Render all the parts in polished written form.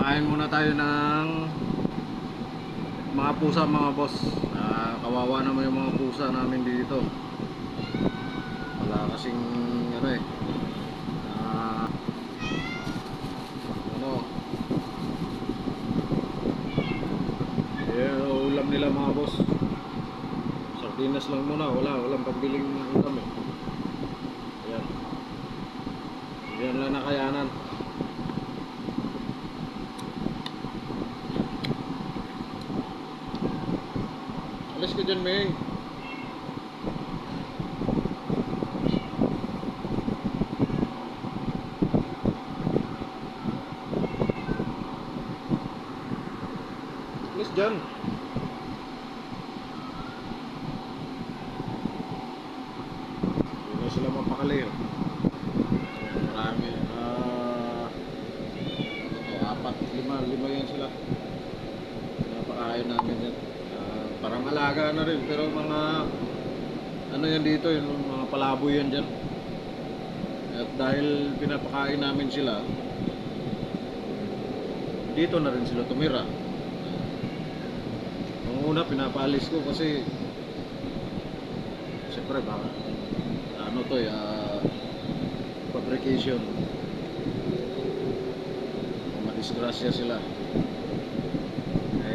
Kain muna tayo ng mga pusa mga boss. Kawawa naman yung mga pusa namin dito. Wala kasing ano eh. ah, ano ulam nila mga boss. Sardinas lang muna. Walang pambiling ulam eh. Ayan. Yan lang nakayanan. Alis ka dyan, Ming. Alis dyan. Hindi na sila mapakali. Oh. Marami. Apat, lima yan sila. Pinapakain namin yan. Parang alaga na rin. Pero mga ano yan dito, yung mga palaboy yan dyan. At dahil pinapakain namin sila, dito na rin sila tumira. Nung una pinapaalis ko kasi siyempre baka ano to fabrication, madisgrasya sila.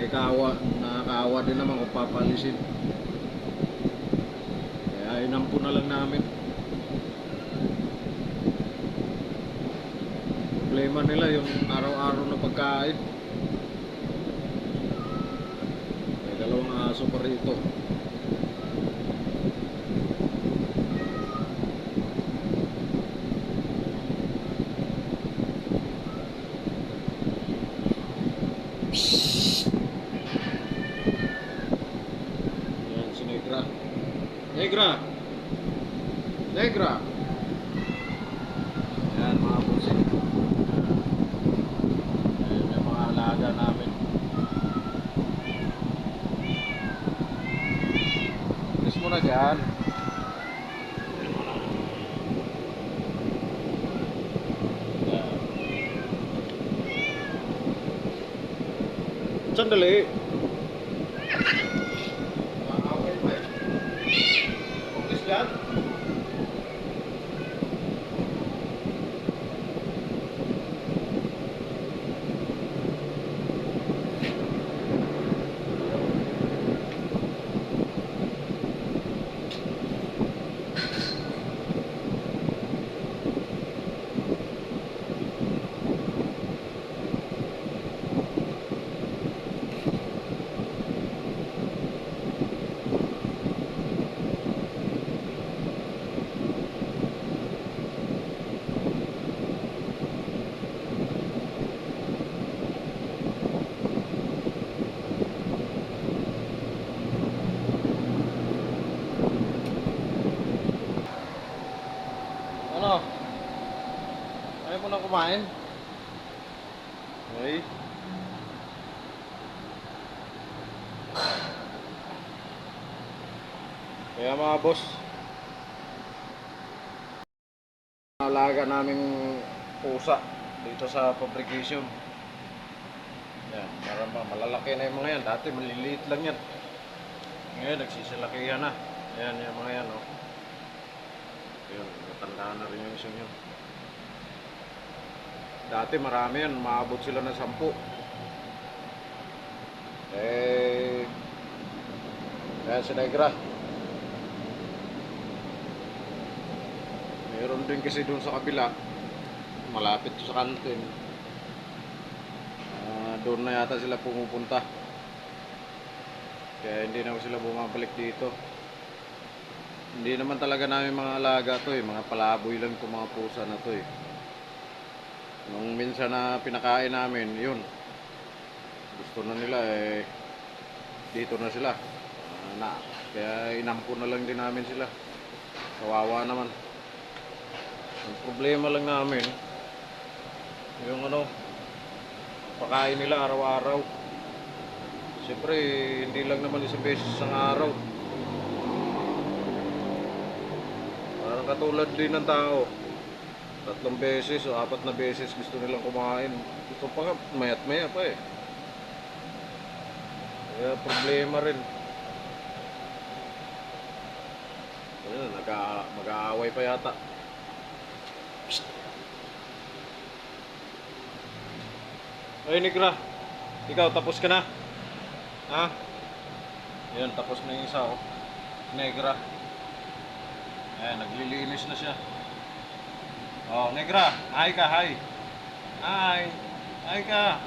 Nakakaawa din naman kung papalisin. Kaya inampo na lang namin. Problema nila yung araw-araw na pagkain. May dalawang aso pa rito. Yan si Negra. Negra! Negra! Yan mga busing. May mga alaga namin. Alis mo na dyan. Sandali. Makakawin pa eh. Alis dyan. Ano? Ayaw mo na kumain? Okay. Kaya mga boss, alaga naming pusa dito sa fabrication. Yan, parang malalaki na yung mga yan. Dati maliliit lang yan. Ngayon nagsisilakihan na. Ayan yung mga yan, oh. Yun, matanda na rin yung isang yun. Dati marami yan, maabot sila ng 10. Kaya si Negra. Meron din kasi doon sa kabila, malapit sa kantin. Doon na yata sila pumupunta. Kaya hindi na sila bumabalik dito. Hindi naman talaga namin mga alaga to eh. Mga palaboy lang itong mga pusa na to eh. Nung minsan na pinakain namin, yun. Gusto na nila eh. Dito na sila. Kaya inampo na lang din namin sila. Kawawa naman. Ang problema lang namin, yung pakain nila araw-araw. Siyempre, hindi lang naman isang beses ang araw. Parang katulad din ng tao. Tatlong beses o apat na beses gusto nilang kumain. Ito pa nga, mayat maya pa eh. Kaya problema rin. Ayun, mag-aaway pa yata. Psst. Ay, Negra. Ikaw, tapos ka na? Ha? Ayan, tapos na yung isa, oh. Negra. Ayan, naglilinis na siya. Oh, Negra. Hi ka, hi. Hi. Hi ka.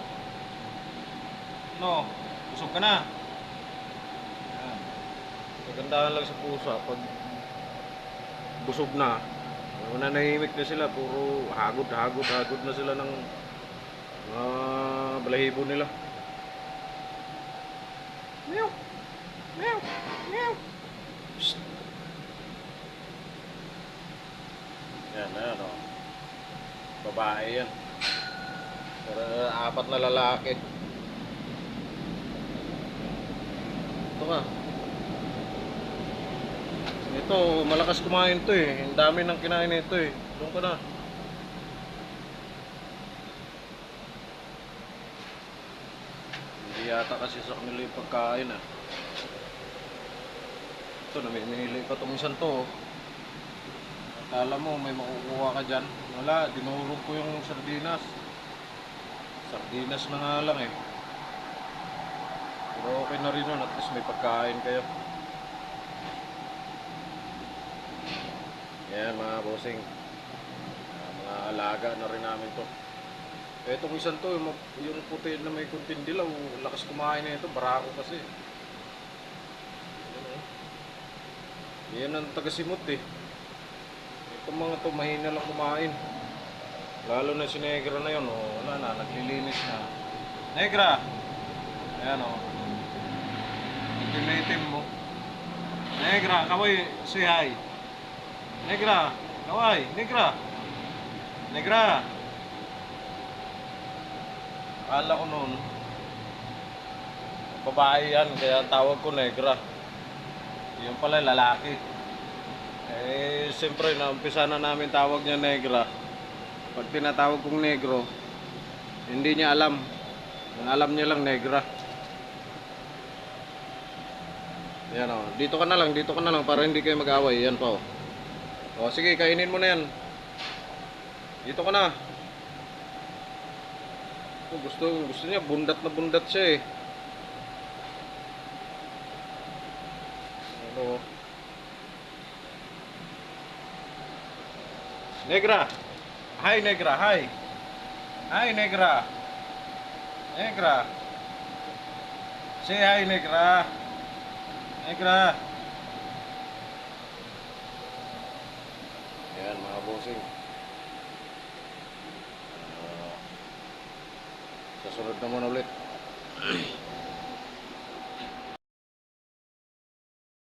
No, busog ka na. Ayan. Kagandahan lang sa pusa, pag busog na, nanahimik na sila, puro hagod na sila ng balahibo nila. Meow, meow, meow. Psst. Yan, ayan o. Babae yan. Pero apat na lalaki. Ito nga. Ito, malakas kumain to eh. Ang dami ng kinain nito eh. Doon ka na. Hindi yata kasi sa kanila yung pagkain ah. Ito, namimili pa itong isang to. Akala mo may makukuha ka dyan. Wala, dinurog ko yung sardinas. Sardinas na nga lang eh. Pero okay na rin yun, at least may pagkain kayo. Yan mga bossing, mga alaga na rin namin to. Etong isang to, yung puti na may kunting dilaw, lakas kumain na ito, barako kasi. Yan ang tagasimot eh. Itong mga to, mahina lang kumain. Lalo na si Negra na yun, oh, wala na, naglilinis na. Negra! Ayan oh. Itim mo. Negra, kaway, say hi. Negra, kaway, Negra. Negra. Akala ko noon, babae yan, kaya tawag ko Negra. Yung pala lalaki. Eh, siyempre, naumpisa na namin tawag niya Negra. Pag tinatawag kong Negro, hindi niya alam. Ang alam niya lang Negra. Yan o, dito ka na lang para hindi kayo mag-away. Yan pa o. O sige, kainin mo na yan. Dito ka na. Gusto niya, bundat na bundat siya eh. Ano? Negra. Hi Negra, hi. Hi Negra. Negra. Say hi Negra. Negra. Yan mga bossing. Sa sunod naman ulit.